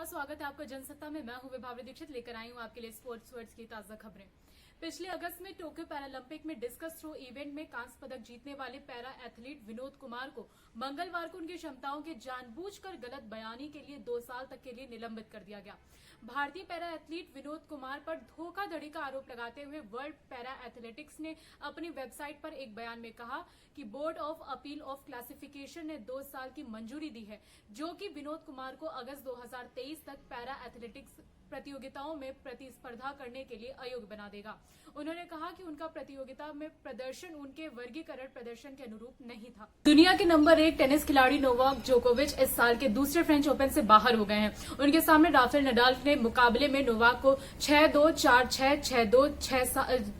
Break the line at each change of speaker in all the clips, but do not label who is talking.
नमस्कार, स्वागत है आपका जनसत्ता में। मैं हूं विभावरी दीक्षित, लेकर आई हूं आपके लिए स्पोर्ट्स वर्ड्स की ताजा खबरें। पिछले अगस्त में टोक्यो पैरालंपिक में डिस्कस थ्रो इवेंट में कांस्य पदक जीतने वाले पैरा एथलीट विनोद कुमार को मंगलवार को उनकी क्षमताओं के जानबूझकर गलत बयानी के लिए 2 साल तक के लिए निलंबित कर दिया गया। भारतीय पैरा एथलीट विनोद कुमार पर धोखाधड़ी का आरोप लगाते हुए वर्ल्ड पैरा एथलेटिक्स ने अपनी वेबसाइट पर एक बयान में कहा कि board of appeal of classification ने 2 साल की मंजूरी दी है, जो कि विनोद कुमार को अगस्त 2023 तक पैरा एथलेटिक्स प्रतियोगिताओं में प्रतिस्पर्धा करने के लिए अयोग्य बना देगा। उन्होंने कहा कि उनका प्रतियोगिता में प्रदर्शन उनके वर्गीकरण प्रदर्शन के अनुरूप नहीं था। दुनिया के नंबर 1 टेनिस खिलाड़ी नोवाक जोकोविच इस साल के दूसरे फ्रेंच ओपन से बाहर हो गए हैं। उनके सामने राफेल नडाल ने मुकाबले में नोवाक को 6-2, 4-6, 6-2,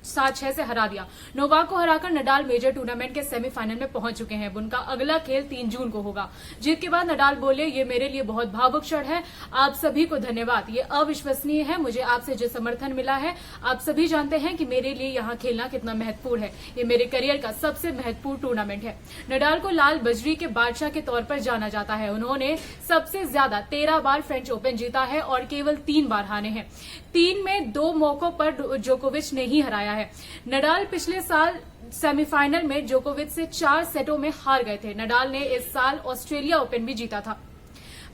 7-6 से हरा दिया। नोवाक को हराकर नडाल मेजर टूर्नामेंट के सेमीफाइनल में पहुंच चुके हैं। उनका अगला खेल 3 जून को होगा। जीत के बाद नडाल बोले, ये मेरे लिए बहुत भावुक क्षण है। आप सभी को धन्यवाद। ये अविश्वसनीय है। मुझे आपसे जो समर्थन मिला है, आप सभी जानते हैं कि मेरे लिए यहाँ खेलना कितना महत्वपूर्ण है। ये मेरे करियर का सबसे महत्वपूर्ण टूर्नामेंट है। नडाल को लाल बजरी के बादशाह के तौर पर जाना जाता है। उन्होंने सबसे ज्यादा 13 बार फ्रेंच ओपन जीता है और केवल 3 बार हारे हैं। 3 में 2 मौकों पर जोकोविच ने ही हराया है। नडाल पिछले साल सेमीफाइनल में जोकोविच से 4 सेटों में हार गए थे। नडाल ने इस साल ऑस्ट्रेलिया ओपन भी जीता था।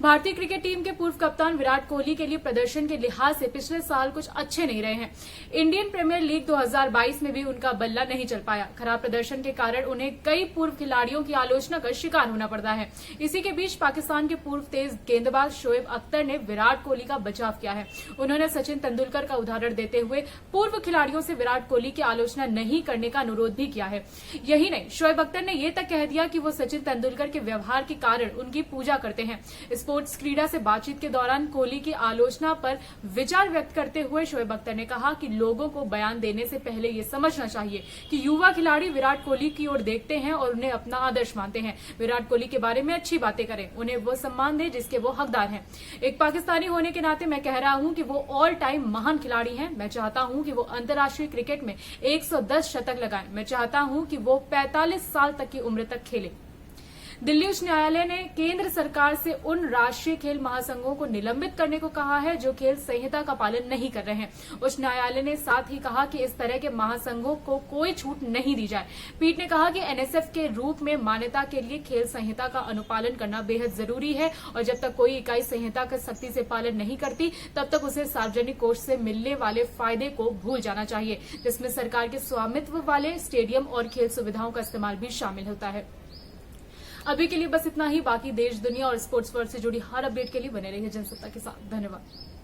भारतीय क्रिकेट टीम के पूर्व कप्तान विराट कोहली के लिए प्रदर्शन के लिहाज से पिछले साल कुछ अच्छे नहीं रहे हैं। इंडियन प्रीमियर लीग 2022 में भी उनका बल्ला नहीं चल पाया। खराब प्रदर्शन के कारण उन्हें कई पूर्व खिलाड़ियों की आलोचना का शिकार होना पड़ता है। इसी के बीच पाकिस्तान के पूर्व तेज गेंदबाज शोएब अख्तर ने विराट कोहली का बचाव किया है। उन्होंने सचिन तेंदुलकर का उदाहरण देते हुए पूर्व खिलाड़ियों से विराट कोहली की आलोचना नहीं करने का अनुरोध भी किया है। यही नहीं, शोएब अख्तर ने यह तक कह दिया कि वो सचिन तेंदुलकर के व्यवहार के कारण उनकी पूजा करते हैं। स्पोर्ट्स क्रीडा से बातचीत के दौरान कोहली की आलोचना पर विचार व्यक्त करते हुए शोएब अख्तर ने कहा कि लोगों को बयान देने से पहले ये समझना चाहिए कि युवा खिलाड़ी विराट कोहली की ओर देखते हैं और उन्हें अपना आदर्श मानते हैं। विराट कोहली के बारे में अच्छी बातें करें, उन्हें वो सम्मान दें जिसके वो हकदार हैं। एक पाकिस्तानी होने के नाते मैं कह रहा हूं कि वो ऑल टाइम महान खिलाड़ी हैं। मैं चाहता हूं कि वो अंतर्राष्ट्रीय क्रिकेट में 110 शतक लगाएं। मैं चाहता हूं कि वो 45 साल तक की उम्र तक खेले। दिल्ली उच्च न्यायालय ने केंद्र सरकार से उन राष्ट्रीय खेल महासंघों को निलंबित करने को कहा है जो खेल संहिता का पालन नहीं कर रहे हैं। उच्च न्यायालय ने साथ ही कहा कि इस तरह के महासंघों को कोई छूट नहीं दी जाए। पीठ ने कहा कि एनएसएफ के रूप में मान्यता के लिए खेल संहिता का अनुपालन करना बेहद जरूरी है और जब तक कोई इकाई संहिता का सख्ती से पालन नहीं करती, तब तक उसे सार्वजनिक कोष से मिलने वाले फायदे को भूल जाना चाहिए, जिसमें सरकार के स्वामित्व वाले स्टेडियम और खेल सुविधाओं का इस्तेमाल भी शामिल होता है। अभी के लिए बस इतना ही। बाकी देश, दुनिया और स्पोर्ट्स वर्ल्ड से जुड़ी हर अपडेट के लिए बने रहिए जनसत्ता के साथ। धन्यवाद।